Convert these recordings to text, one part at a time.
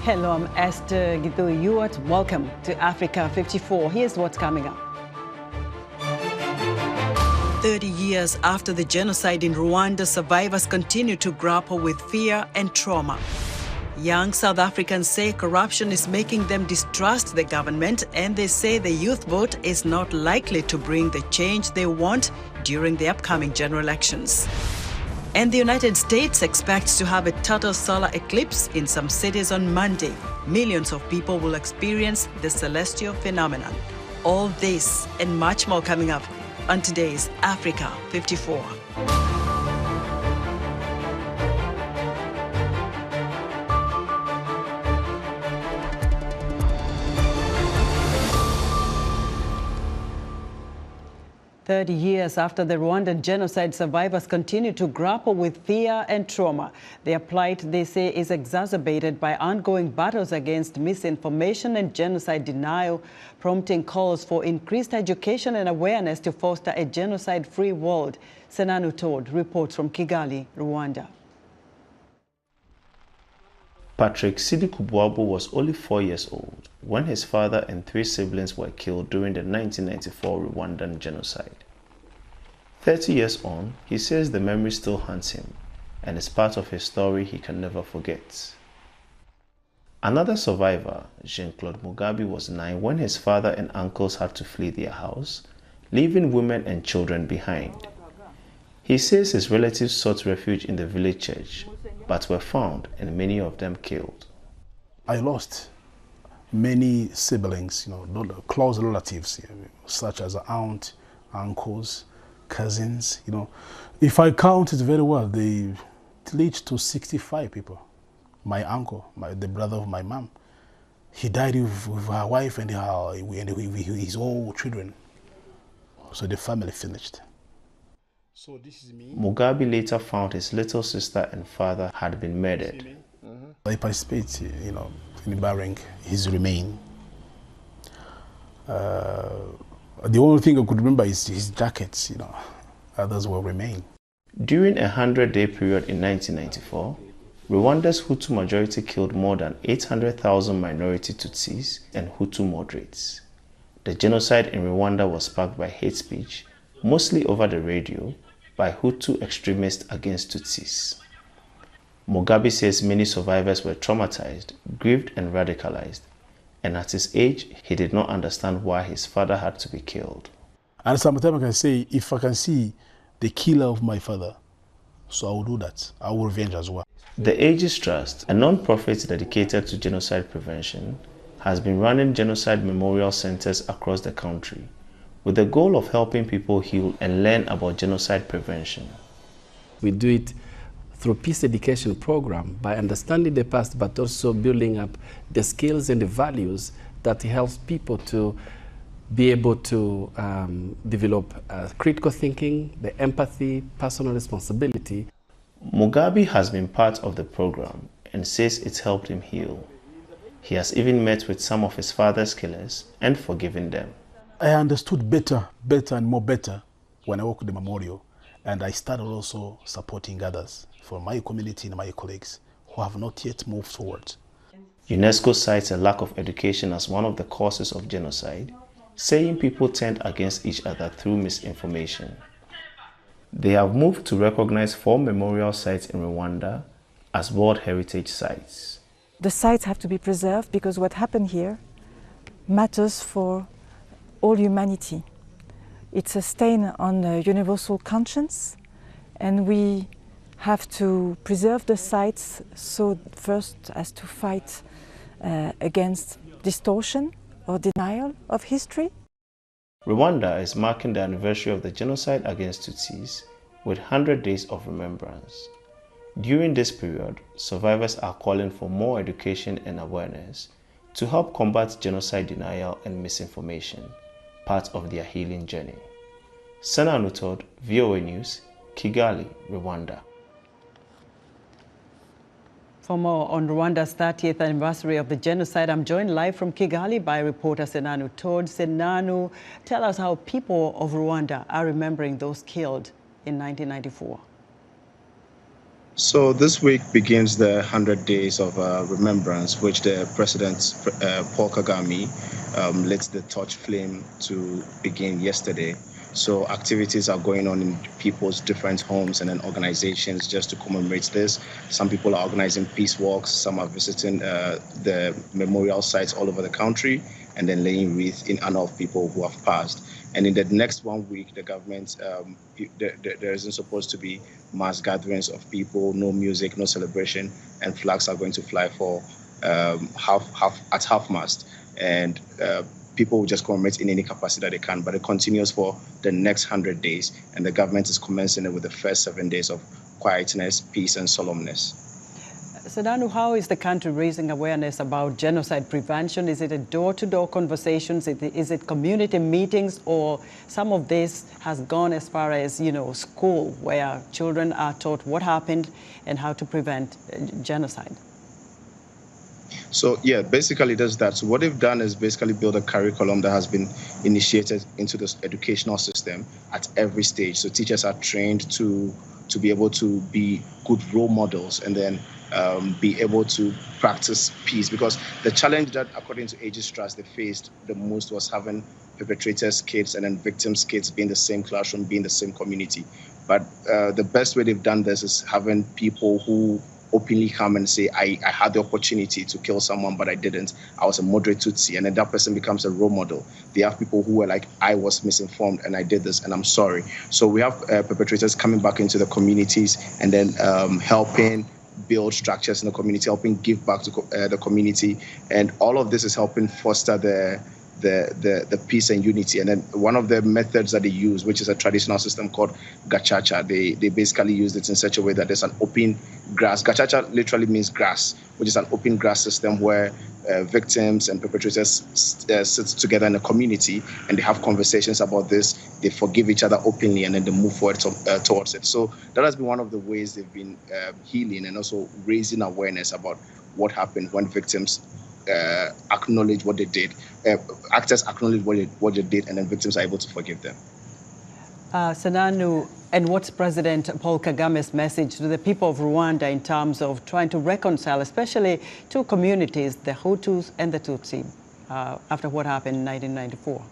Hello, I'm Esther Githu-Ewart. Welcome to Africa 54. Here's what's coming up. 30 years after the genocide in Rwanda, survivors continue to grapple with fear and trauma. Young South Africans say corruption is making them distrust the government, and they say the youth vote is not likely to bring the change they want during the upcoming general elections. And the United States expects to have a total solar eclipse in some cities on Monday. Millions of people will experience the celestial phenomenon. All this and much more coming up on today's Africa 54. 30 years after the Rwandan genocide, survivors continue to grapple with fear and trauma. Their plight, they say, is exacerbated by ongoing battles against misinformation and genocide denial, prompting calls for increased education and awareness to foster a genocide-free world. Senanu Todd reports from Kigali, Rwanda. Patrick Sidikubwabo was only 4 years old when his father and 3 siblings were killed during the 1994 Rwandan genocide. 30 years on, he says the memory still haunts him and is part of his story he can never forget. Another survivor, Jean-Claude Mugabe, was 9 when his father and uncles had to flee their house, leaving women and children behind. He says his relatives sought refuge in the village church, but were found and many of them killed. I lost many siblings, close relatives, such as aunt, uncles, cousins. If I count it very well, they reach to 65 people. My uncle, the brother of my mom, he died with her wife and his own children. So the family finished. So this is me. Mugabe later found his little sister and father had been murdered. I participate, in burying his remain. The only thing I could remember is his jackets, others will remain. During a 100-day period in 1994, Rwanda's Hutu majority killed more than 800,000 minority Tutsis and Hutu moderates. The genocide in Rwanda was sparked by hate speech, mostly over the radio, by Hutu extremists against Tutsis. Mugabe says many survivors were traumatized, grieved and radicalized, and at his age, he did not understand why his father had to be killed. And sometimes I can say, if I can see the killer of my father, so I will do that. I will revenge as well. The Aegis Trust, a non-profit dedicated to genocide prevention, has been running genocide memorial centers across the country, with the goal of helping people heal and learn about genocide prevention. We do it through peace education program by understanding the past, but also building up the skills and the values that helps people to be able to develop critical thinking, the empathy, personal responsibility. Mugabe has been part of the program and says it's helped him heal. He has even met with some of his father's killers and forgiven them. I understood better and more better when I worked at the memorial, and I started also supporting others from my community and my colleagues who have not yet moved forward. UNESCO cites a lack of education as one of the causes of genocide, saying people turned against each other through misinformation. They have moved to recognize 4 memorial sites in Rwanda as World Heritage Sites. The sites have to be preserved because what happened here matters for all humanity. It's a stain on the universal conscience, and we have to preserve the sites so first as to fight against distortion or denial of history. Rwanda is marking the anniversary of the genocide against Tutsis with 100 days of remembrance. During this period, survivors are calling for more education and awareness to help combat genocide denial and misinformation, part of their healing journey. Senanu Todd, VOA News, Kigali, Rwanda. For more on Rwanda's 30th anniversary of the genocide, I'm joined live from Kigali by reporter Senanu Todd. Senanu, tell us how people of Rwanda are remembering those killed in 1994. So this week begins the 100 days of remembrance, which the President, Paul Kagame, lit the torch flame to begin yesterday. So activities are going on in people's different homes and then organizations just to commemorate this. Some people are organizing peace walks, some are visiting the memorial sites all over the country and then laying wreaths in honor of people who have passed. And in the next 1 week, the government, there isn't supposed to be mass gatherings of people, no music, no celebration, and flags are going to fly for half mast. And people will just commemorate in any capacity that they can, but it continues for the next 100 days. And the government is commencing it with the first 7 days of quietness, peace, and solemnness. Sedanu, how is the country raising awareness about genocide prevention? Is it a door-to-door conversations? Is it community meetings, or some of this has gone as far as, school, where children are taught what happened and how to prevent genocide? So yeah, basically does that. So what they've done is basically build a curriculum that has been initiated into the educational system at every stage. So teachers are trained to be able to be good role models and then be able to practice peace, because the challenge that, according to distrust, they faced the most was having perpetrators' kids and then victims' kids be in the same classroom, be in the same community. But the best way they've done this is having people who openly come and say, I had the opportunity to kill someone, but I didn't. I was a moderate Tutsi. And then that person becomes a role model. They have people who were like, I was misinformed and I did this and I'm sorry. So we have perpetrators coming back into the communities and then helping build structures in the community, helping give back to the community. And all of this is helping foster the peace and unity. And then one of the methods that they use, which is a traditional system called gachacha, they basically use it in such a way that there's an open grass. Gachacha literally means grass, which is an open grass system where victims and perpetrators sit together in a community and they have conversations about this. They forgive each other openly and then they move forward towards it. So that has been one of the ways they've been healing and also raising awareness about what happened when victims acknowledge what they did, actors acknowledge what they did, and then victims are able to forgive them. Senanu, and what's President Paul Kagame's message to the people of Rwanda in terms of trying to reconcile, especially two communities, the Hutus and the Tutsi, after what happened in 1994?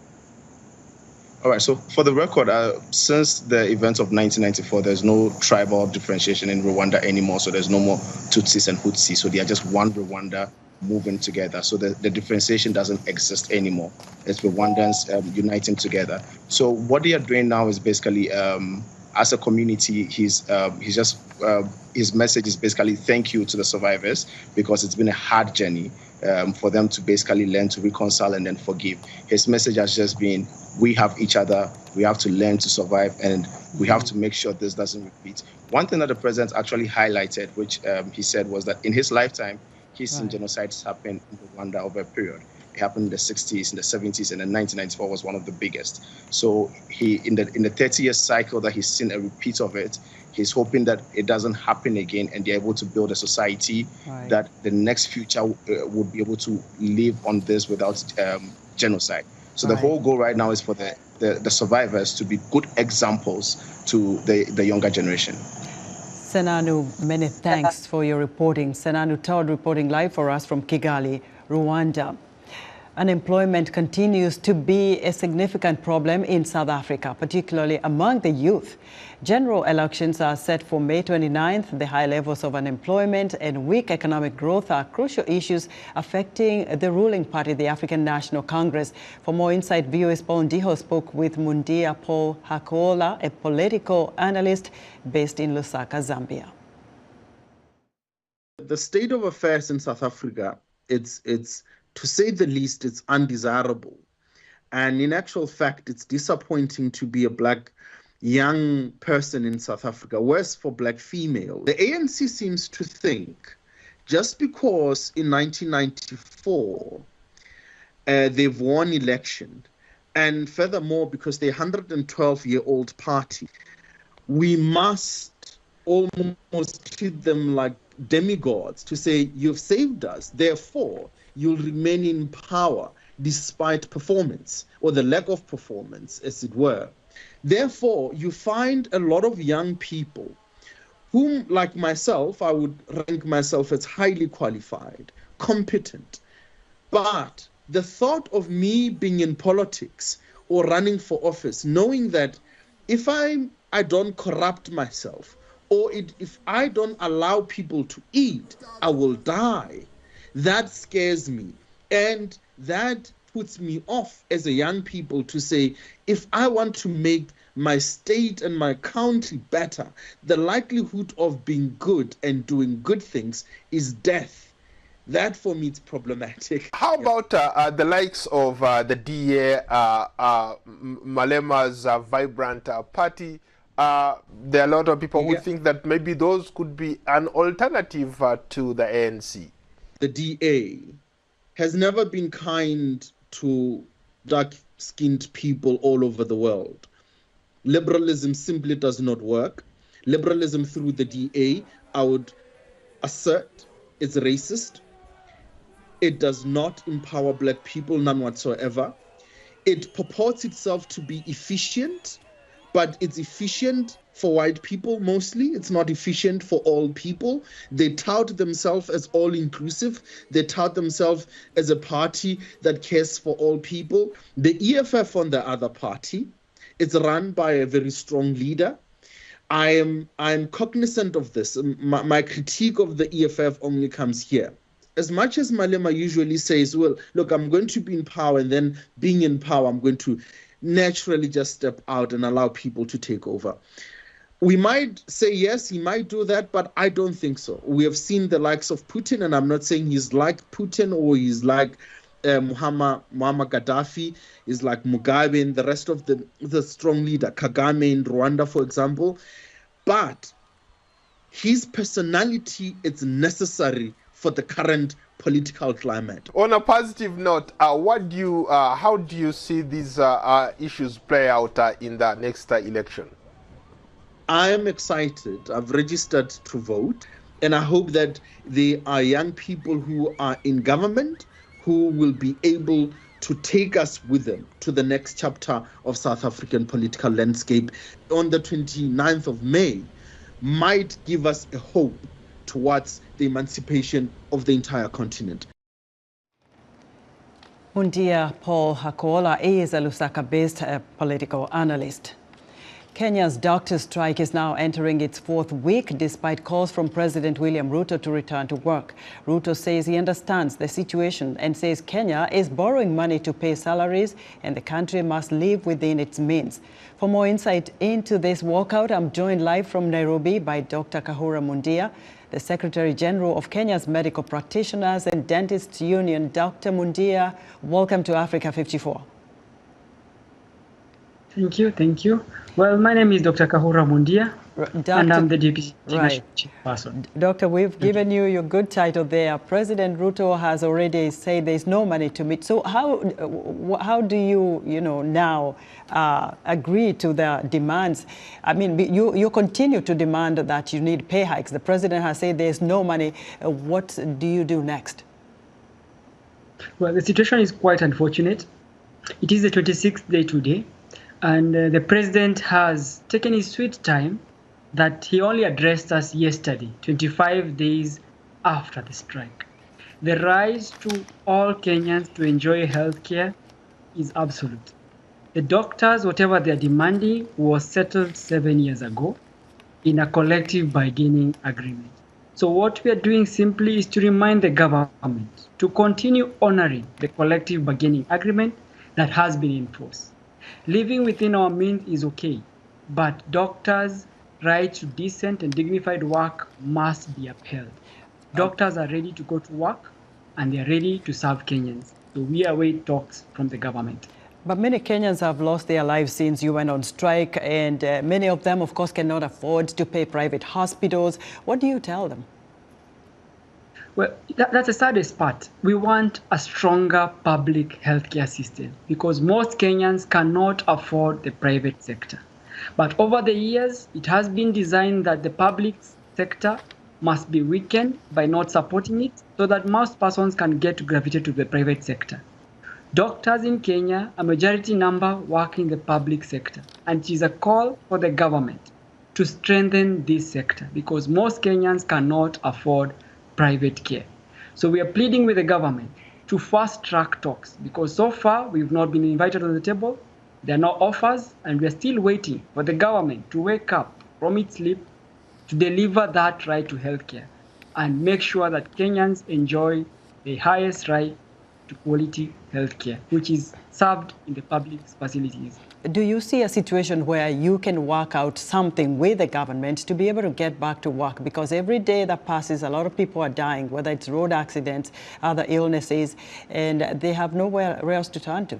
All right, so for the record, since the events of 1994, there's no tribal differentiation in Rwanda anymore, so there's no more Tutsis and Hutsis, so they are just one Rwanda moving together. So the differentiation doesn't exist anymore. It's Rwandans uniting together. So what they are doing now is basically, as a community, his message is basically thank you to the survivors, because it's been a hard journey for them to basically learn to reconcile and then forgive. His message has just been, we have each other, we have to learn to survive, and we have to make sure this doesn't repeat. One thing that the president actually highlighted, which he said, was that in his lifetime, he's seen genocides happen in Rwanda over a period. It happened in the 60s, in the 70s, and then 1994 was one of the biggest. So he, in the 30-year cycle that he's seen a repeat of it, he's hoping that it doesn't happen again and they're able to build a society that the next future would be able to live on this without genocide. So the whole goal right now is for the survivors to be good examples to the younger generation. Senanu, many thanks for your reporting. Senanu Todd reporting live for us from Kigali, Rwanda. Unemployment continues to be a significant problem in South Africa, particularly among the youth. General elections are set for May 29th. The high levels of unemployment and weak economic growth are crucial issues affecting the ruling party, the African National Congress. For more insight, VOA's Paul Ndiho spoke with Mundia Paul Hakola, a political analyst based in Lusaka, Zambia. The state of affairs in South Africa, it's to say the least, it's undesirable. And in actual fact, it's disappointing to be a black young person in South Africa, worse for black female. The ANC seems to think just because in 1994 they've won election, and furthermore because they're a 112-year-old party, we must almost treat them like demigods to say, you've saved us, therefore you'll remain in power despite performance, or the lack of performance, as it were. Therefore, you find a lot of young people whom, like myself, I would rank myself as highly qualified, competent. But the thought of me being in politics or running for office, knowing that if I don't corrupt myself, or if I don't allow people to eat, I will die, that scares me. And that puts me off as a young people to say, if I want to make my state and my country better, the likelihood of being good and doing good things is death. That for me is problematic. How about the likes of the DA, Malema's vibrant party? There are a lot of people who think that maybe those could be an alternative to the ANC. The DA has never been kind to dark-skinned people all over the world. Liberalism simply does not work. Liberalism through the DA, I would assert, is racist. It does not empower black people, none whatsoever. It purports itself to be efficient, but it's efficient for white people mostly. It's not efficient for all people. They tout themselves as all-inclusive. They tout themselves as a party that cares for all people. The EFF on the other party, it's run by a very strong leader. I'm cognizant of this. My critique of the EFF only comes here. As much as Malema usually says, well, look, I'm going to be in power, and then being in power, I'm going to naturally just step out and allow people to take over. We might say, yes, he might do that, but I don't think so. We have seen the likes of Putin, and I'm not saying he's like Putin or he's like Muammar Gaddafi, is like Mugabe and the rest of the strong leader, Kagame in Rwanda, for example. But his personality is necessary for the current political climate. On a positive note, how do you see these issues play out in the next election? I am excited. I've registered to vote, and I hope that there are young people who are in government who will be able to take us with them to the next chapter of South African political landscape on the 29th of May might give us a hope towards the emancipation of the entire continent. Mundia Paul Hakola is a Lusaka-based political analyst. Kenya's doctors' strike is now entering its fourth week despite calls from President William Ruto to return to work. Ruto says he understands the situation and says Kenya is borrowing money to pay salaries and the country must live within its means. For more insight into this walkout, I'm joined live from Nairobi by Dr. Kahura Mundia, the Secretary General of Kenya's Medical Practitioners and Dentists Union. Dr. Mundia, welcome to Africa 54. Thank you. Well, my name is Dr. Kahura Mundia, and I'm the Deputy National Chief Person. Doctor, we've given you your good title there. President Ruto has already said there's no money to meet. So how do you, now agree to the demands? I mean, you continue to demand that you need pay hikes. The president has said there's no money. What do you do next? Well, the situation is quite unfortunate. It is the 26th day today. And the president has taken his sweet time that he only addressed us yesterday, 25 days after the strike. The right to all Kenyans to enjoy health care is absolute. The doctors, whatever they're demanding, was settled 7 years ago in a collective bargaining agreement. So what we are doing simply is to remind the government to continue honoring the collective bargaining agreement that has been in force. Living within our means is okay, but doctors' right to decent and dignified work must be upheld. Doctors are ready to go to work and they are ready to serve Kenyans. So we await talks from the government. But many Kenyans have lost their lives since you went on strike, and many of them, of course, cannot afford to pay private hospitals. What do you tell them? Well, that's the saddest part. We want a stronger public healthcare system because most Kenyans cannot afford the private sector. But over the years, it has been designed that the public sector must be weakened by not supporting it so that most persons can get to gravitate to the private sector. Doctors in Kenya, a majority number, work in the public sector, and it is a call for the government to to strengthen this sector because most Kenyans cannot afford private care. So we are pleading with the government to fast-track talks because so far we've not been invited on the table. There are no offers, and we are still waiting for the government to wake up from its sleep to deliver that right to healthcare and make sure that Kenyans enjoy the highest right to quality healthcare, which is served in the public facilities. Do you see a situation where you can work out something with the government to be able to get back to work? Because every day that passes, a lot of people are dying, whether it's road accidents, other illnesses, and they have nowhere else to turn to.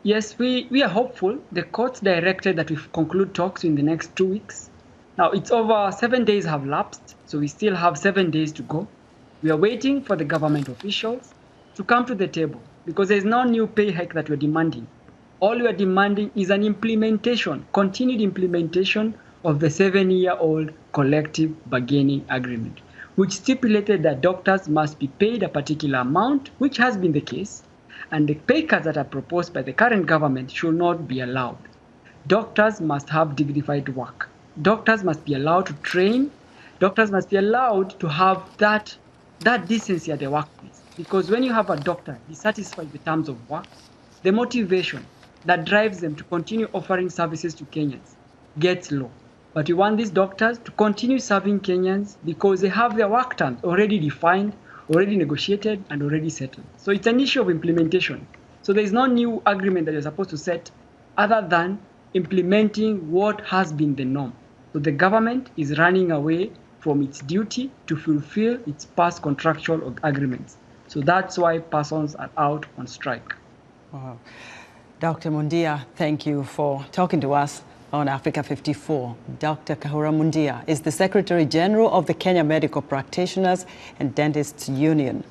Yes, we are hopeful. The court directed that we conclude talks in the next 2 weeks. Now, it's over 7 days have lapsed, so we still have 7 days to go. We are waiting for the government officials to come to the table because there's no new pay hike that we're demanding. All we are demanding is an implementation, continued implementation of the 7-year-old collective bargaining agreement, which stipulated that doctors must be paid a particular amount, which has been the case, and the pay cuts that are proposed by the current government should not be allowed. Doctors must have dignified work. Doctors must be allowed to train. Doctors must be allowed to have that decency at the workplace. Because when you have a doctor dissatisfied with terms of work, the motivation that drives them to continue offering services to Kenyans gets low. But we want these doctors to continue serving Kenyans because they have their work terms already defined, already negotiated, and already settled. So it's an issue of implementation. So there is no new agreement that you're supposed to set other than implementing what has been the norm. So the government is running away from its duty to fulfill its past contractual agreements. So that's why persons are out on strike. Wow. Dr. Mundia, thank you for talking to us on Africa 54. Dr. Kahura Mundia is the Secretary General of the Kenya Medical Practitioners and Dentists Union.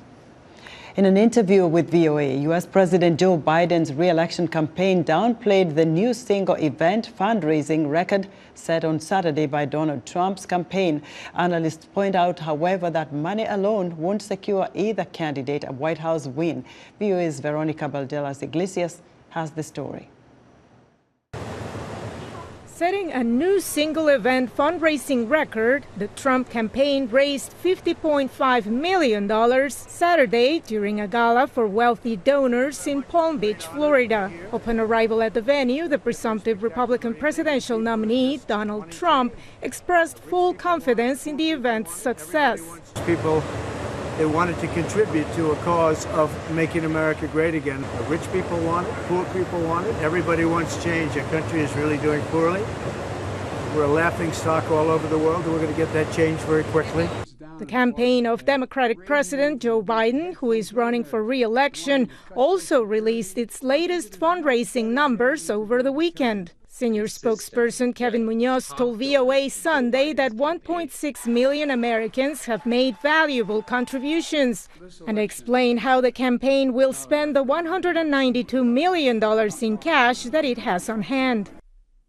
In an interview with VOA, U.S. President Joe Biden's re-election campaign downplayed the new single-event fundraising record set on Saturday by Donald Trump's campaign. Analysts point out, however, that money alone won't secure either candidate a White House win. VOA's Veronica Balderas Iglesias has the story. Setting a new single-event fundraising record, the Trump campaign raised $50.5 million Saturday during a gala for wealthy donors in Palm Beach, Florida. Upon arrival at the venue, the presumptive Republican presidential nominee, Donald Trump, expressed full confidence in the event's success. People, they wanted to contribute to a cause of making America great again. The rich people want it, poor people want it, everybody wants change. Our country is really doing poorly. We're a laughing stock all over the world, and we're going to get that change very quickly. The campaign of Democratic President Joe Biden, who is running for re-election, also released its latest fundraising numbers over the weekend. Senior spokesperson Kevin Munoz told VOA Sunday that 1.6 million Americans have made valuable contributions and explained how the campaign will spend the $192 million in cash that it has on hand.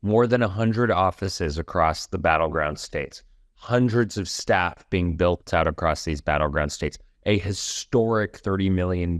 More than 100 offices across the battleground states, hundreds of staff being built out across these battleground states, a historic $30 million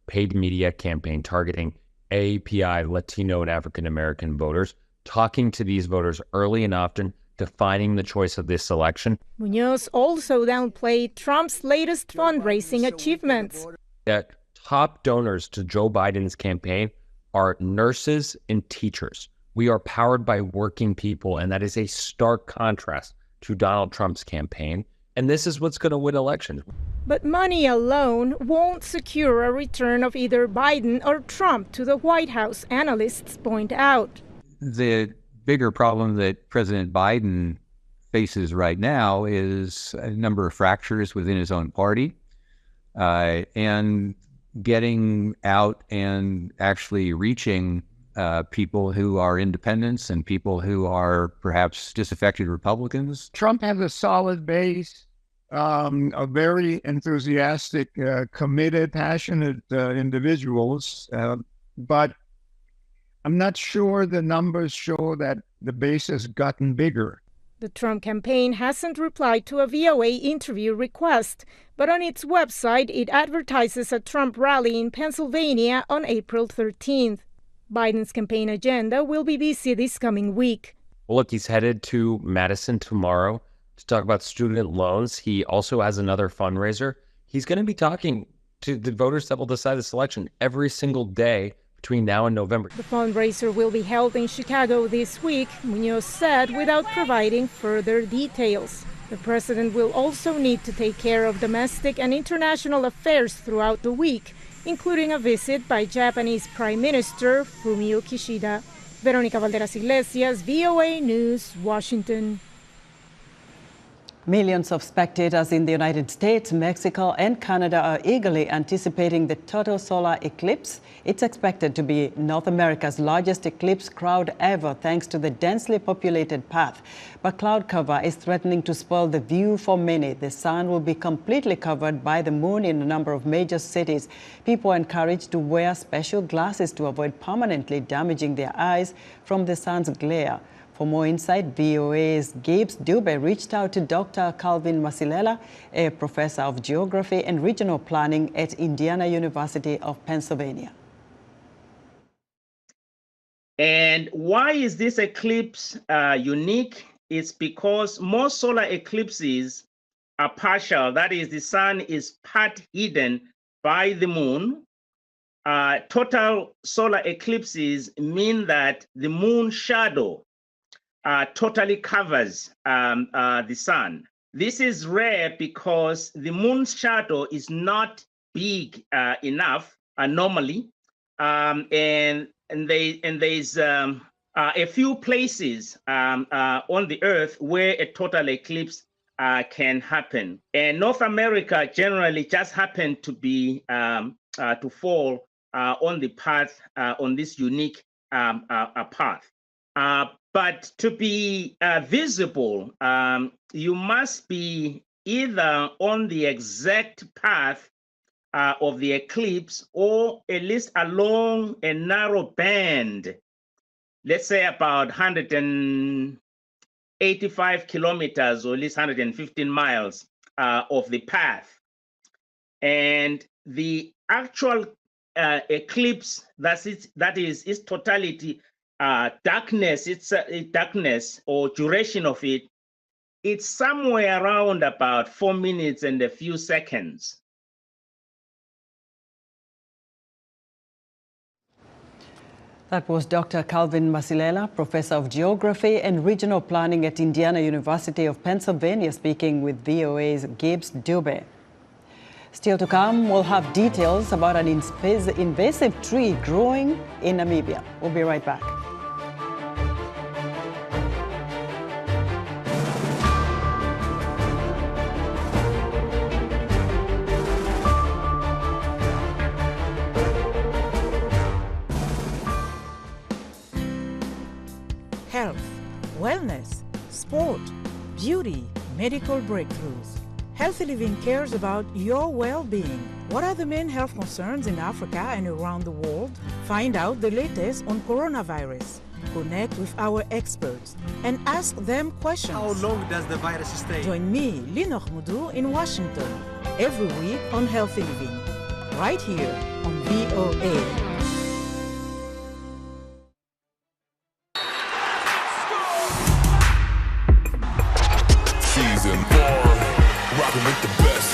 paid media campaign targeting AAPI, Latino and African American voters, talking to these voters early and often, defining the choice of this election. Munoz also downplayed Trump's latest fundraising achievements. That top donors to Joe Biden's campaign are nurses and teachers. We are powered by working people, and that is a stark contrast to Donald Trump's campaign. And this is what's going to win elections. But money alone won't secure a return of either Biden or Trump to the White House, analysts point out. The bigger problem that President Biden faces right now is a number of fractures within his own party, and getting out and actually reaching people who are independents and people who are perhaps disaffected Republicans. Trump has a solid base, of very enthusiastic, committed, passionate individuals, but I'm not sure the numbers show that the base has gotten bigger. The Trump campaign hasn't replied to a VOA interview request, but on its website it advertises a Trump rally in Pennsylvania on April 13th. Biden's campaign agenda will be busy this coming week. Well, look, he's headed to Madison tomorrow to talk about student loans. He also has another fundraiser. He's going to be talking to the voters that will decide this election every single day between now and November. The fundraiser will be held in Chicago this week, Munoz said, without providing further details. The president will also need to take care of domestic and international affairs throughout the week, including a visit by Japanese Prime Minister Fumio Kishida. Veronica Valderas Iglesias, VOA News, Washington. Millions of spectators in the United States, Mexico and Canada are eagerly anticipating the total solar eclipse. It's expected to be North America's largest eclipse crowd ever, thanks to the densely populated path. But cloud cover is threatening to spoil the view for many. The sun will be completely covered by the moon in a number of major cities. People are encouraged to wear special glasses to avoid permanently damaging their eyes from the sun's glare. For more insight, VOA's Gabe Dube reached out to Dr. Calvin Masilela, a professor of geography and regional planning at Indiana University of Pennsylvania. And why is this eclipse unique? It's because most solar eclipses are partial. That is, the sun is part hidden by the moon. Total solar eclipses mean that the moon shadow totally covers the sun. This is rare because the moon's shadow is not big enough normally, and there's a few places on the Earth where a total eclipse can happen. And North America generally just happened to be to fall on the path on this unique path. But to be visible, you must be either on the exact path of the eclipse or at least along a narrow band, let's say about 185 kilometers or at least 115 miles of the path. And the actual eclipse, that is its totality, darkness, darkness or duration of it, it's somewhere around about 4 minutes and a few seconds. That was Dr. Calvin Masilela, professor of geography and regional planning at Indiana University of Pennsylvania, speaking with VOA's Gabe Dube. Still to come, we'll have details about an invasive tree growing in Namibia. We'll be right back. Health, wellness, sport, beauty, medical breakthroughs. Healthy Living cares about your well-being. What are the main health concerns in Africa and around the world? Find out the latest on coronavirus. Connect with our experts and ask them questions. How long does the virus stay? Join me, Lino Khmoudou, in Washington, every week on Healthy Living, right here on VOA. Season 4, rocking with the best.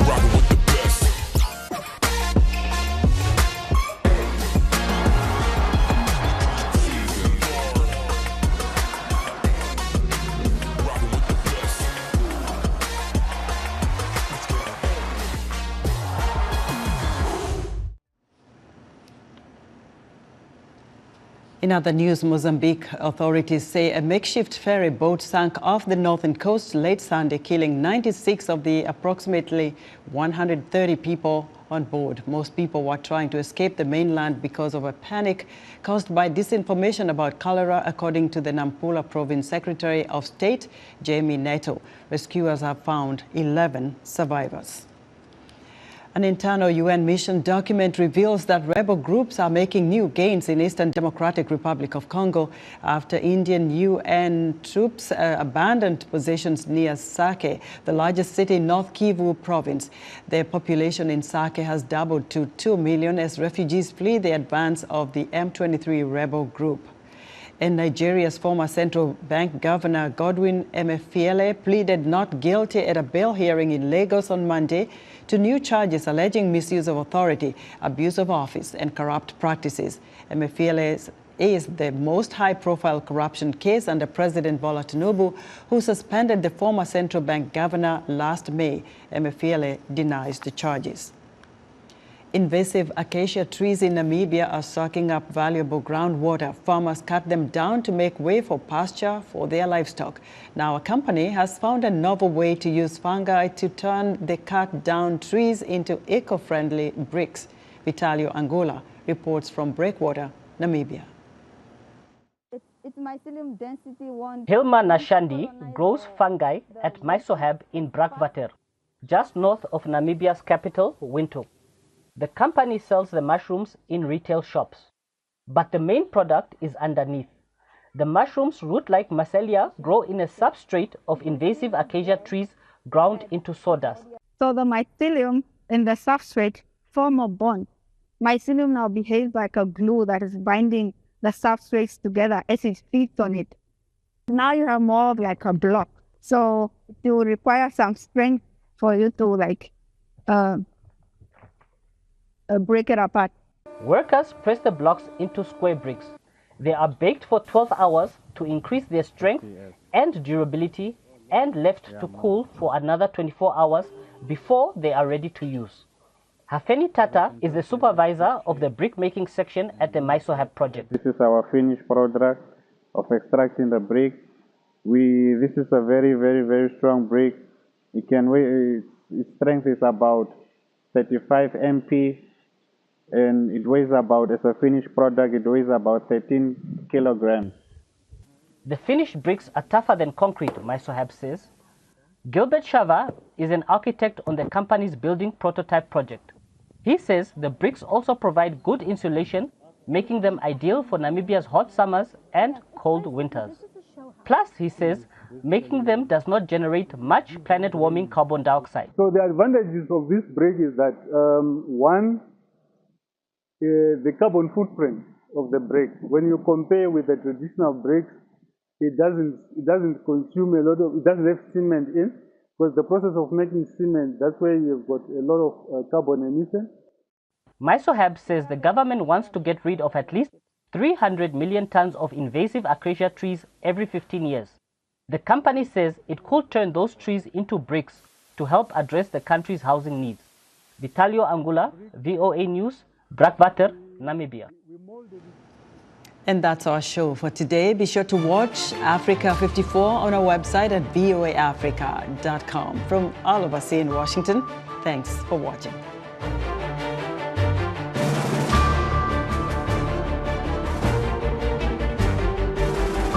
Rocking with the best. Season 4, rocking with the best. In other news, Mozambique authorities say a makeshift ferry boat sank off the northern coast late Sunday, killing 96 of the approximately 130 people on board. Most people were trying to escape the mainland because of a panic caused by disinformation about cholera, according to the Nampula Province Secretary of State, Jamie Neto. Rescuers have found 11 survivors. An internal UN mission document reveals that rebel groups are making new gains in Eastern Democratic Republic of Congo after Indian UN troops abandoned positions near Sake, the largest city in North Kivu province. Their population in Sake has doubled to 2 million as refugees flee the advance of the M23 rebel group. And Nigeria's former central bank governor Godwin Emefiele pleaded not guilty at a bail hearing in Lagos on Monday to new charges alleging misuse of authority, abuse of office, and corrupt practices. Emefiele is the most high-profile corruption case under President Bola Tinubu, who suspended the former central bank governor last May. Emefiele denies the charges. Invasive acacia trees in Namibia are sucking up valuable groundwater. Farmers cut them down to make way for pasture for their livestock. Now, a company has found a novel way to use fungi to turn the cut-down trees into eco-friendly bricks. Vitalio Angola reports from Breakwater, Namibia. It's mycelium density 1. Hilma Nashandi grows fungi at Mysohab in Breakwater, just north of Namibia's capital, Windhoek. The company sells the mushrooms in retail shops, but the main product is underneath. The mushrooms, root-like mycelia, grow in a substrate of invasive acacia trees ground into sawdust. So the mycelium in the substrate form a bond. Mycelium now behaves like a glue that is binding the substrates together as it feeds on it. Now you have more of like a block. So it will require some strength for you to break it apart. Workers press the blocks into square bricks. They are baked for 12 hours to increase their strength and durability and left to cool for another 24 hours before they are ready to use. Hafeni Tata is the supervisor of the brick-making section at the Mysohab project. This is our finished product of extracting the brick. This is a very, very, very strong brick. It can weigh, its strength is about 35 MP. And it weighs about, as a finished product, it weighs about 13 kilograms. The finished bricks are tougher than concrete, Mysohab says. Gilbert Shava is an architect on the company's building prototype project. He says the bricks also provide good insulation, making them ideal for Namibia's hot summers and cold winters. Plus, he says, making them does not generate much planet-warming carbon dioxide. So the advantages of this brick is that, one, the carbon footprint of the brick. When you compare with the traditional bricks, it doesn't consume a lot of, it doesn't have cement in, because the process of making cement, that's where you've got a lot of carbon emission. Mysohab says the government wants to get rid of at least 300 million tons of invasive acacia trees every 15 years. The company says it could turn those trees into bricks to help address the country's housing needs. Vitalio Angola, VOA News, Breakwater, Namibia. And that's our show for today. Be sure to watch Africa 54 on our website at voaafrica.com. From all of us here in Washington, thanks for watching.